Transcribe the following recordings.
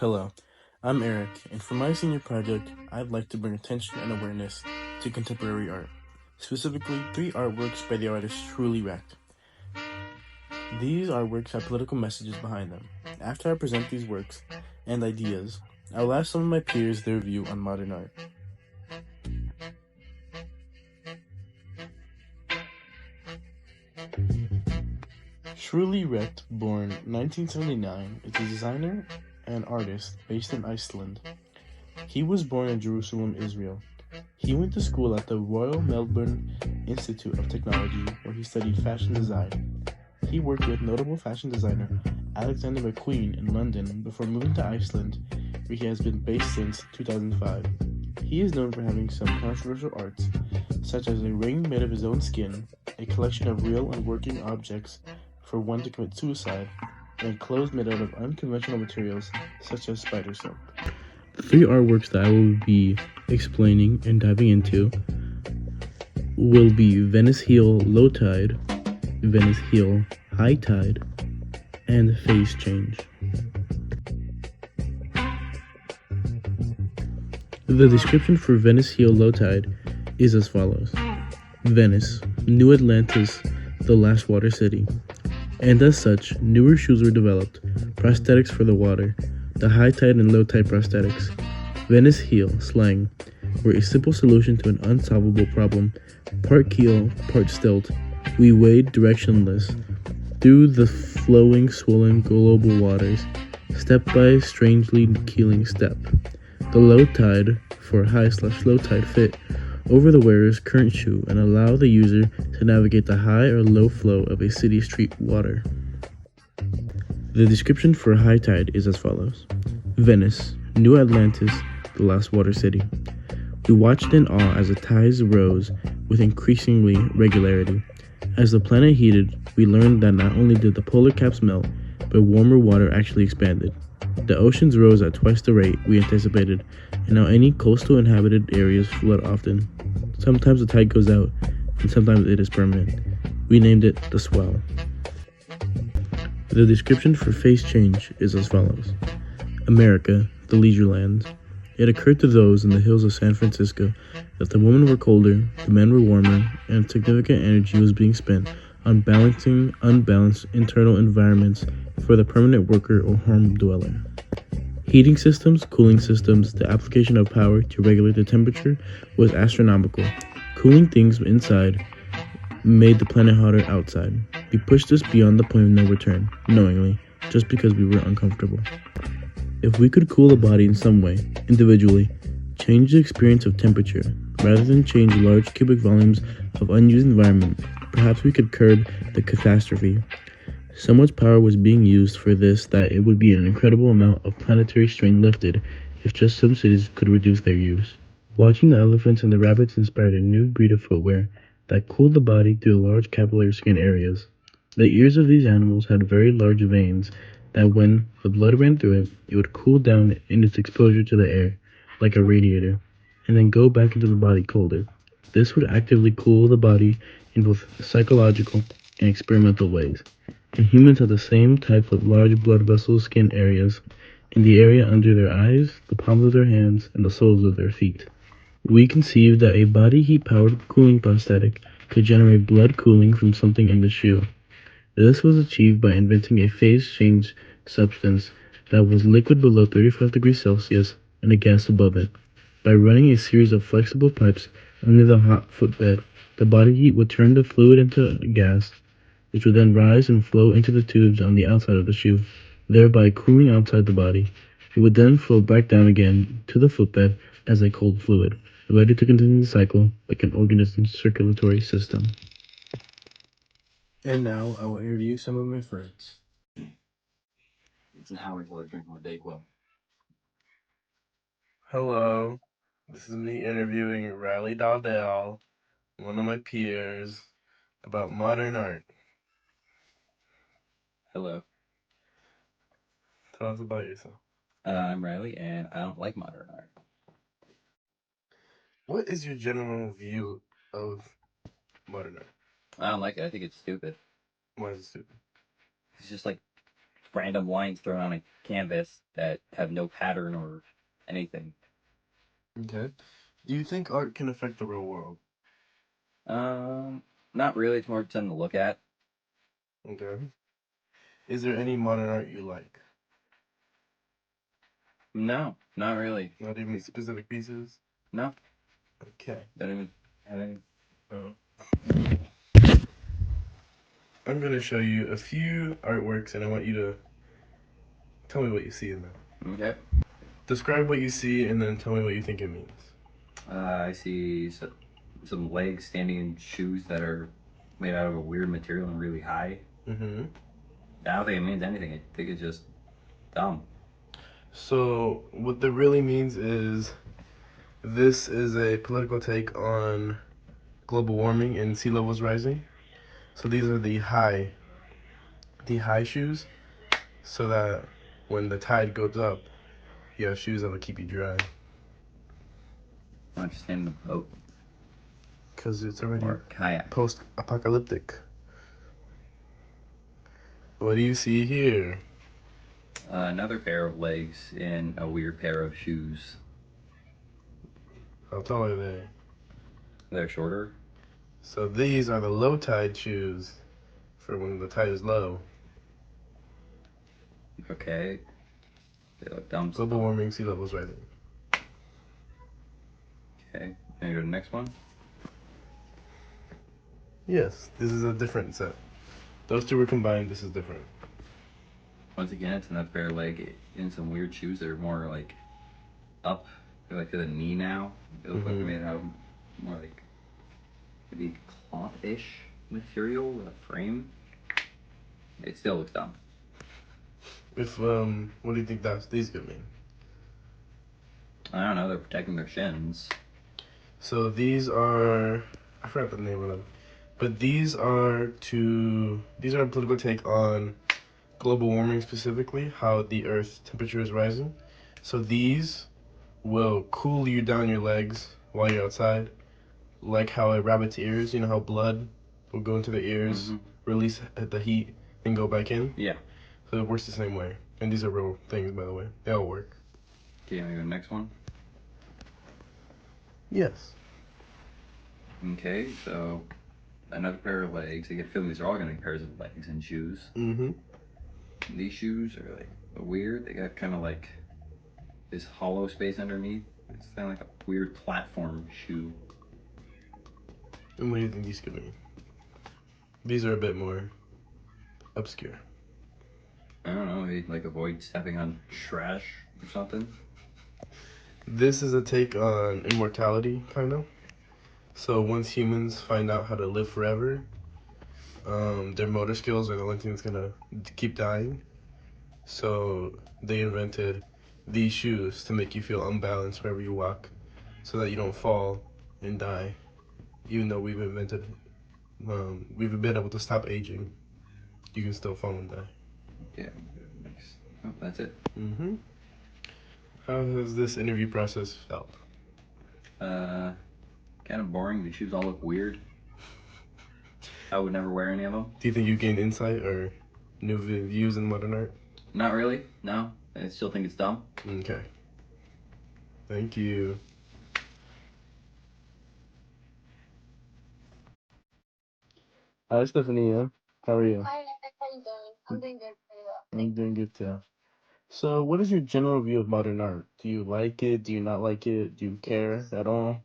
Hello, I'm Eric, and for my senior project, I'd like to bring attention and awareness to contemporary art, specifically three artworks by the artist Shruly Wrecked. These artworks have political messages behind them. After I present these works and ideas, I will ask some of my peers their view on modern art. Shruly Wrecked, born 1979, is a designer and artist based in Iceland. He was born in Jerusalem, Israel. He went to school at the Royal Melbourne Institute of Technology, where he studied fashion design. He worked with notable fashion designer Alexander McQueen in London before moving to Iceland, where he has been based since 2005. He is known for having some controversial arts, such as a ring made of his own skin, a collection of real and working objects for one to commit suicide, and clothes made out of unconventional materials, such as spider silk. The three artworks that I will be explaining and diving into will be Venice Heel Low Tide, Venice Heel High Tide, and Phase Change. The description for Venice Heel Low Tide is as follows. Venice, New Atlantis, the last water city. And as such, newer shoes were developed, prosthetics for the water, the high tide and low tide prosthetics. Venice Heel, slang, were a simple solution to an unsolvable problem. Part keel, part stilt, we wade directionless through the flowing, swollen global waters, step by strangely keeling step. The low tide, for high/low tide, fit over the wearer's current shoe and allow the user to navigate the high or low flow of a city street water. The description for high tide is as follows. Venice, New Atlantis, the last water city. We watched in awe as the tides rose with increasingly regularity. As the planet heated, we learned that not only did the polar caps melt, but warmer water actually expanded. The oceans rose at twice the rate we anticipated, and now any coastal inhabited areas flood often. Sometimes the tide goes out, and sometimes it is permanent. We named it the swell. The description for phase change is as follows. America, the leisure lands. It occurred to those in the hills of San Francisco that the women were colder, the men were warmer, and significant energy was being spent on balancing unbalanced internal environments for the permanent worker or home dweller. Heating systems, cooling systems, the application of power to regulate the temperature was astronomical. Cooling things inside made the planet hotter outside. We pushed this beyond the point of no return, knowingly, just because we were uncomfortable. If we could cool a body in some way, individually, change the experience of temperature, rather than change large cubic volumes of unused environment, perhaps we could curb the catastrophe. So much power was being used for this that it would be an incredible amount of planetary strain lifted if just some cities could reduce their use. Watching the elephants and the rabbits inspired a new breed of footwear that cooled the body through large capillary skin areas. The ears of these animals had very large veins that when the blood ran through it, it would cool down in its exposure to the air, like a radiator, and then go back into the body colder. This would actively cool the body in both psychological and experimental ways. And humans have the same type of large blood vessel skin areas in the area under their eyes, the palms of their hands, and the soles of their feet. We conceived that a body heat powered cooling prosthetic could generate blood cooling from something in the shoe. This was achieved by inventing a phase change substance that was liquid below 35 degrees Celsius and a gas above it. By running a series of flexible pipes under the hot footbed, the body heat would turn the fluid into gas, which would then rise and flow into the tubes on the outside of the shoe, thereby cooling outside the body. It would then flow back down again to the footbed as a cold fluid, ready to continue the cycle like an organism's circulatory system. And now I will interview some of my friends. Hello, this is me interviewing Riley Dowdell, one of my peers, about modern art. Hello, Tell us about yourself. I'm Riley, and I don't like modern art. What is your general view of modern art? I don't like it. I think it's stupid. Why is it stupid? It's just like random lines thrown on a canvas that have no pattern or anything. Okay. Do you think art can affect the real world? Not really. It's more something to look at. Okay. Is there any modern art you like? No, not really. Not even specific pieces? No, Okay. don't even have any. Oh. I'm going to show you a few artworks and I want you to tell me what you see in them. Okay. Describe what you see and then tell me what you think it means. I see some legs standing in shoes that are made out of a weird material and really high. Mm-hmm. I don't think it means anything. I think it's just dumb. So, what that really means is this is a political take on global warming and sea levels rising. So these are the high shoes, so that when the tide goes up, you have shoes that will keep you dry. I understand the boat Because it's already or kayak. post-apocalyptic. What do you see here? Another pair of legs in a weird pair of shoes. How tall are they? They're shorter. So these are the low tide shoes for when the tide is low. Okay. They look dumb. Global warming, sea levels rising. Okay. Can you go to the next one? Yes, this is a different set. Those two were combined, this is different. Once again, it's another pair of leg in some weird shoes that are more like up. They're like to the knee now. They look like they're made out of more like maybe cloth-ish material with a frame. It still looks dumb. What do you think these could mean? I don't know. They're protecting their shins. So these are, I forgot the name of them, but these are a political take on global warming specifically, how the Earth's temperature is rising. So these will cool you down your legs while you're outside, like how a rabbit's ears, you know how blood will go into the ears, release the heat, and go back in? Yeah. So it works the same way. And these are real things, by the way. They all work. Okay, maybe the next one. Yes. Okay, so another pair of legs. I get the feeling these are all gonna be pairs of legs and shoes. Mm-hmm. These shoes are like weird. They got kind of like this hollow space underneath. It's kind of like a weird platform shoe. And what do you think these could mean? These are a bit more obscure. I don't know, maybe like avoid stepping on trash or something. This is a take on immortality, kind of. So once humans find out how to live forever, their motor skills are the only thing that's gonna keep dying. So they invented these shoes to make you feel unbalanced wherever you walk, so that you don't fall and die. Even though we've been able to stop aging, you can still fall and die. Yeah, next. Oh, that's it. Mm-hmm. How has this interview process felt? Kind of boring. The shoes all look weird. I would never wear any of them. Do you think you gained insight or new views in modern art? Not really. No, I still think it's dumb. Okay. Thank you. Hi, Stephanie. How are you? Hi, how you doing? I'm doing good. I'm doing good too. So, what is your general view of modern art? Do you like it? Do you not like it? Do you care at all?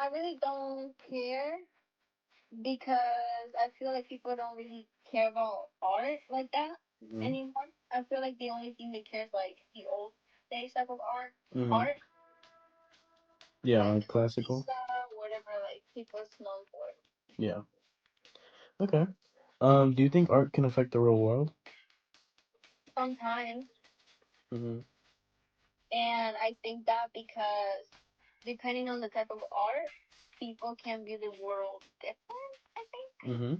I really don't care because I feel like people don't really care about art like that anymore. I feel like the only thing they care is like the old days type of art, Yeah, like like classical. Lisa, whatever like people's known for. Yeah. Okay. Do you think art can affect the real world? Sometimes, Mm-hmm. and I think that because depending on the type of art, people can view the world different. I think. Mm-hmm.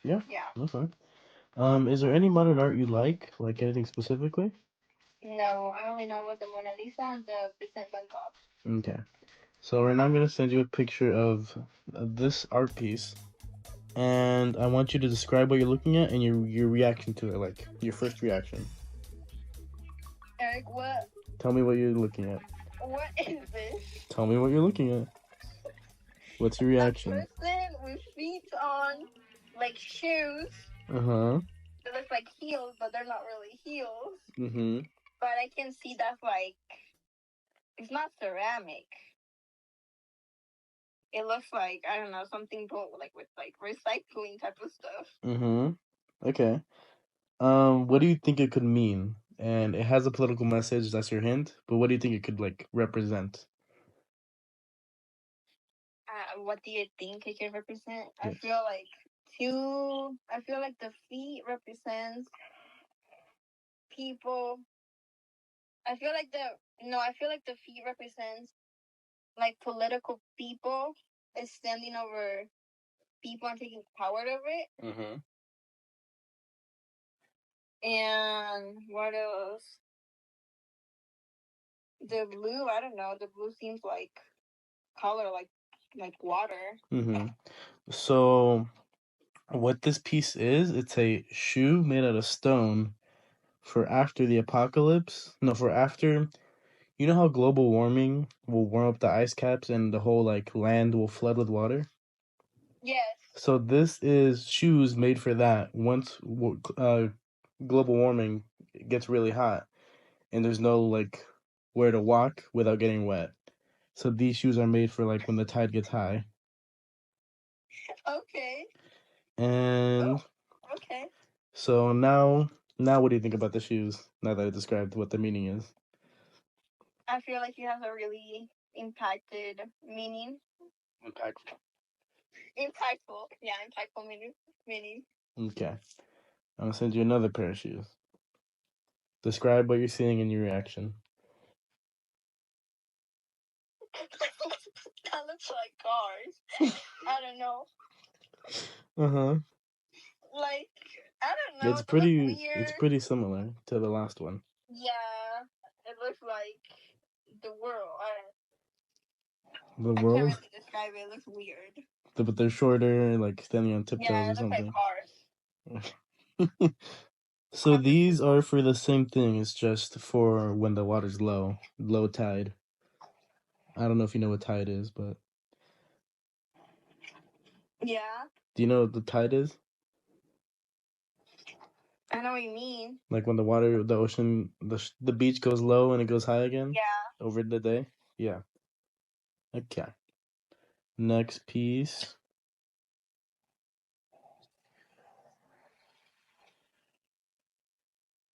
Yeah. Yeah. Okay. Is there any modern art you like? Like anything specifically? No, I only know about the Mona Lisa and the Vincent Van Gogh. Okay. So right now I'm gonna send you a picture of this art piece. and I want you to describe what you're looking at and your reaction to it, like your first reaction. Eric, what Tell me what you're looking at. is this? Tell me what you're looking at. What's your A reaction? person with feet on, like shoes. Uh-huh. It looks like heels, but they're not really heels. Mm-hmm. But I can see that's like, it's not ceramic. It looks like, I don't know, something like with like recycling type of stuff. Mm-hmm. Okay. What do you think it could mean? And it has a political message, that's your hint, but what do you think it could like represent? What do you think it can represent? Yes. I feel like the feet represents people. I feel like the feet represents like political people is standing over people and taking power over it. Mm-hmm. And what else? The blue, I don't know. The blue seems like color like water. Mm-hmm. So what this piece is, it's a shoe made out of stone for after the apocalypse. No, for after, you know how global warming will warm up the ice caps and the whole like land will flood with water? Yes. So this is shoes made for that. Once global warming gets really hot and there's no like where to walk without getting wet. So these shoes are made for like when the tide gets high. Okay. And Okay. so now what do you think about the shoes? Now that I described what the meaning is. I feel like it has a really impacted meaning. Impactful. Impactful. Yeah, impactful meaning. Okay. I'm gonna send you another pair of shoes. Describe what you're seeing and your reaction. That looks like cars. I don't know. Uh-huh. Like, I don't know. It's It looks it's weird. pretty similar to the last one. Yeah, it looks like the world. The I can't world, really describe it. It looks weird. but they're shorter, like standing on tiptoes Yeah, or it looks like something. cars. So these are for the same thing. It's just for when the water's low tide. I don't know if you know what tide is, but Yeah, do you know what the tide is? I know what you mean. Like when the ocean, the beach goes low and it goes high again Yeah. over the day? Yeah. Okay. Next piece.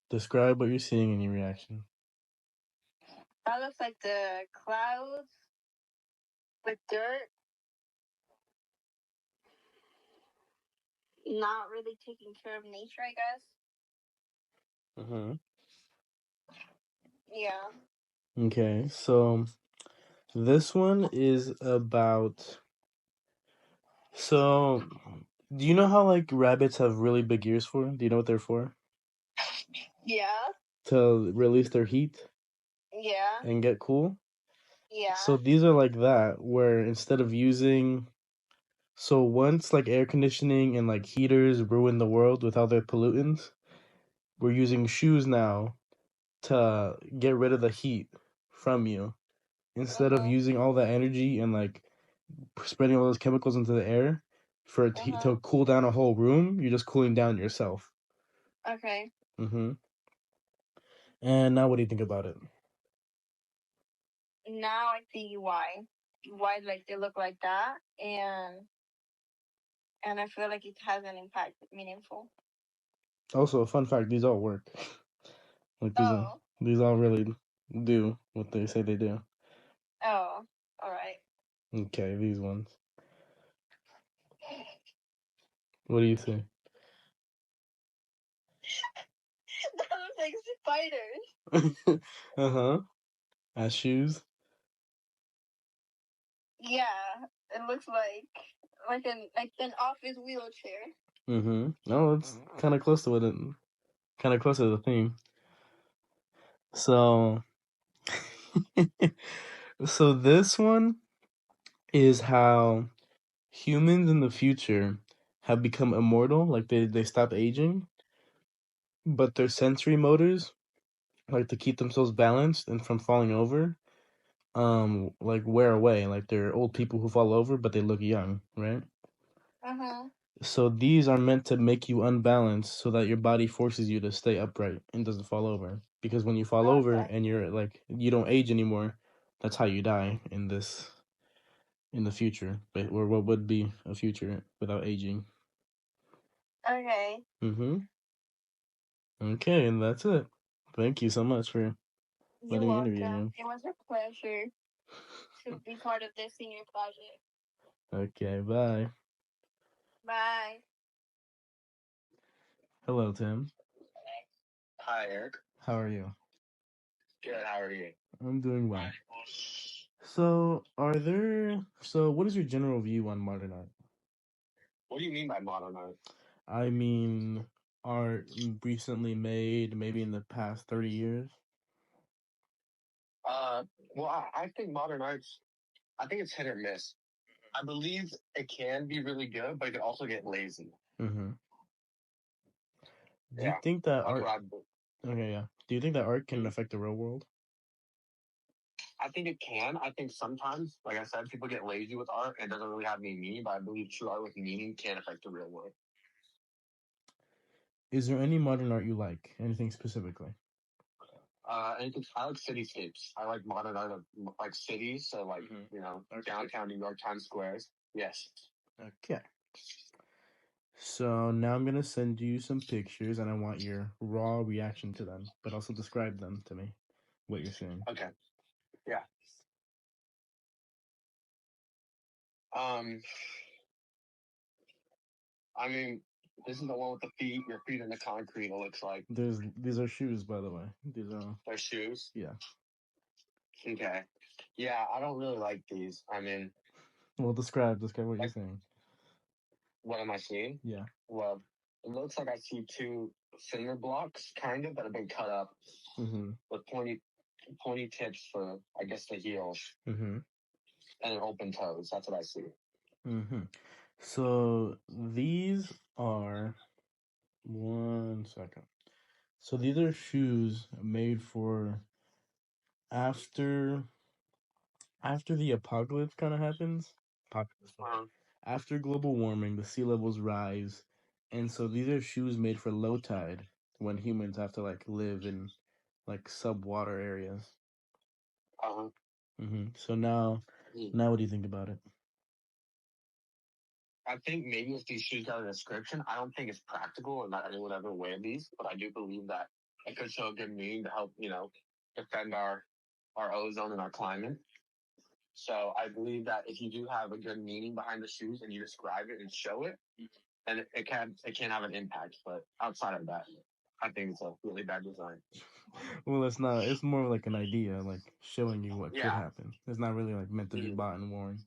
Describe what you're seeing in your reaction. That looks like the clouds with dirt. Not really taking care of nature, I guess. Mm-hmm. Yeah. Okay, so this one is about. So, do you know how like rabbits have really big ears for? Do you know what they're for? Yeah. To release their heat Yeah. and get cool. Yeah. So these are like that, where instead of using, so once like air conditioning and like heaters ruin the world with all their pollutants, we're using shoes now to get rid of the heat from you. Instead of using all that energy and like spreading all those chemicals into the air for it to cool down a whole room, you're just cooling down yourself. Okay. Mm-hmm. And now what do you think about it? Now I see why. Why like they look like that, and I feel like it has an impact, meaningful. Also, a fun fact, these all work. Like these all really do what they say they do. Oh, all right. Okay, these ones. What do you think? That looks like spiders. Uh-huh. As shoes? Yeah, it looks like an office wheelchair. Mm-hmm. No, it's kind of close to it. Kind of close to the theme. So, so this one is how humans in the future have become immortal, like they stop aging, but their sensory motors, like to keep themselves balanced and from falling over, like wear away. Like they're old people who fall over, but they look young, right? Uh-huh. So these are meant to make you unbalanced so that your body forces you to stay upright and doesn't fall over. Because when you fall over Okay. and you're like you don't age anymore, that's how you die in the future, but or what would be a future without aging. Okay. Mm-hmm. Okay, and that's it. Thank you so much for You're letting me interview welcome. you. It was a pleasure to be part of this senior project. Okay, bye. Bye. Hello, Tim. Hi, Eric. How are you? Good. How are you? I'm doing well. So what is your general view on modern art? What do you mean by modern art? I mean, art recently made, maybe in the past 30 years. Uh, well, I think modern art's, I think it's hit or miss. I believe it can be really good, but it can also get lazy. Mm-hmm. Do you Yeah, think that that's what art? I. Okay, yeah. Do you think that art can Mhm. affect the real world? I think it can. I think sometimes, like I said, people get lazy with art and it doesn't really have any meaning. But I believe true art with meaning can affect the real world. Is there any modern art you like? Anything specifically? And I like cityscapes. I like modern art of like cities. So like Mhm. downtown New York, Times Squares. Yes. Okay. So now I'm gonna send you some pictures, and I want your raw reaction to them, but also describe them to me, what you're seeing. Okay. Yeah. Um. I mean, this is the one with the feet. Your feet in the concrete. It looks like These are shoes, by the way. These are their shoes. yeah. Okay. Yeah, I don't really like these. I mean, Well, describe what you're like, seeing. what am I seeing? Yeah. Well, it looks like I see two cinder blocks, kind of, that have been cut up Mm-hmm. with pointy tips for, I guess, the heels Mm-hmm. and an open toes. That's what I see. Mm-hmm. So these are one second. So these are shoes made for after after the apocalypse kind of happens. Apocalypse. Uh-huh. After global warming, the sea levels rise, and so these are shoes made for low tide when humans have to like live in like subwater areas. Uh-huh. So now what do you think about it? I think maybe if these shoes got a description, I don't think it's practical and not anyone ever wear these, but I do believe that it could show a good meaning to help, defend our ozone and our climate. So I believe that if you do have a good meaning behind the shoes and you describe it and show it, then it can have an impact. But outside of that, I think it's a really bad design. Well, it's not. It's more like an idea, like showing you what could Yeah, happen. It's not really like meant to be bought and worn.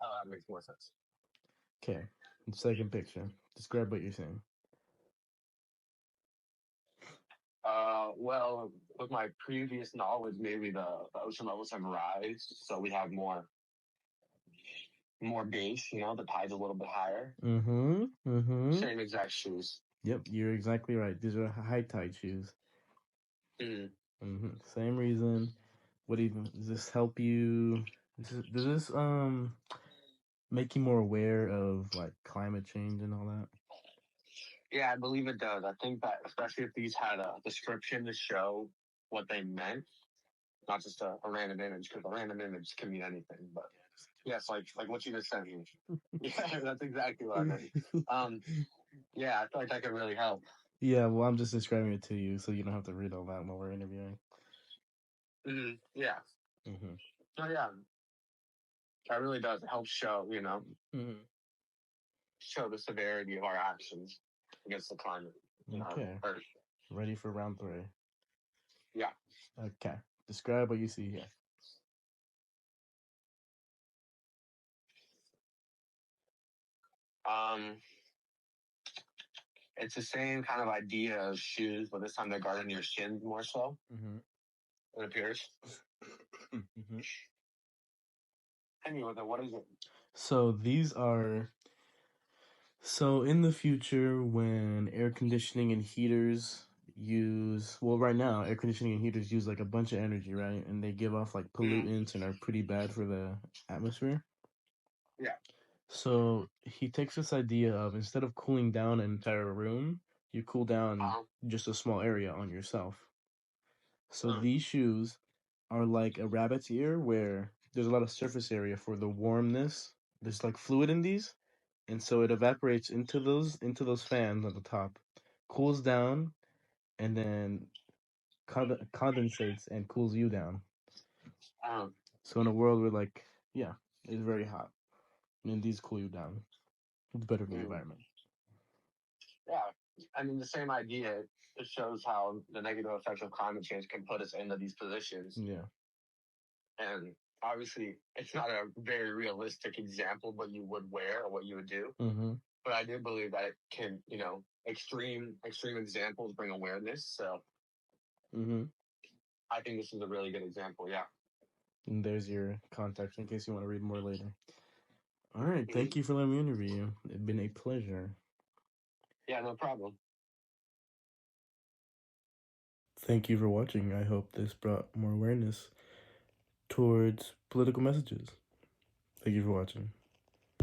that makes more sense. Okay. Second picture. Describe what you're saying. Well, with my previous knowledge, maybe the ocean levels have rise, so we have more base. The tide's a little bit higher. Mm-hmm. Mm-hmm. Same exact shoes. Yep, you're exactly right. These are high tide shoes. Mm. Same reason. What do you does this help you? Does this make you more aware of like climate change and all that? Yeah, I believe it does. I think that especially if these had a description to show what they meant, not just a random image, because a random image can mean anything. But yes, like what you just sent me. Yeah, that's exactly what I meant. Um, yeah, I feel like that could really help. Yeah, well, I'm just describing it to you, so you don't have to read all that while we're interviewing. Yeah. Mm-hmm. So yeah, that really does help show, Mm-hmm. show the severity of our actions against the climate in our Okay. Earth. Ready for round three. Yeah. Okay. Describe what you see here. Um, it's the same kind of idea of shoes, but this time they're guarding your shins more so. Mm-hmm. It appears. Mm-hmm. Hit me with it. What is it? So these are So in the future, when air conditioning and heaters right now, air conditioning and heaters use like a bunch of energy, right? And they give off like pollutants and are pretty bad for the atmosphere. Yeah. So he takes this idea of instead of cooling down an entire room, you cool down Uh-huh. just a small area on yourself. So Uh, these shoes are like a rabbit's ear where there's a lot of surface area for the warmness. There's like fluid in these, and so it evaporates into those fans at the top, cools down, and then condensates and cools you down. um, So in a world where yeah, it's very hot, and these cool you down. It's better for the mm, environment. yeah. I mean, the same idea. It shows how the negative effects of climate change can put us into these positions. Yeah. And obviously, it's not a very realistic example what you would wear or what you would do. Mm-hmm. But I do believe that it can, extreme examples bring awareness. So Mm-hmm. I think this is a really good example. Yeah. And there's your contact in case you want to read more later. All right. Mhm. Thank you for letting me interview you. It's been a pleasure. Yeah, no problem. Thank you for watching. I hope this brought more awareness towards political messages. Thank you for watching.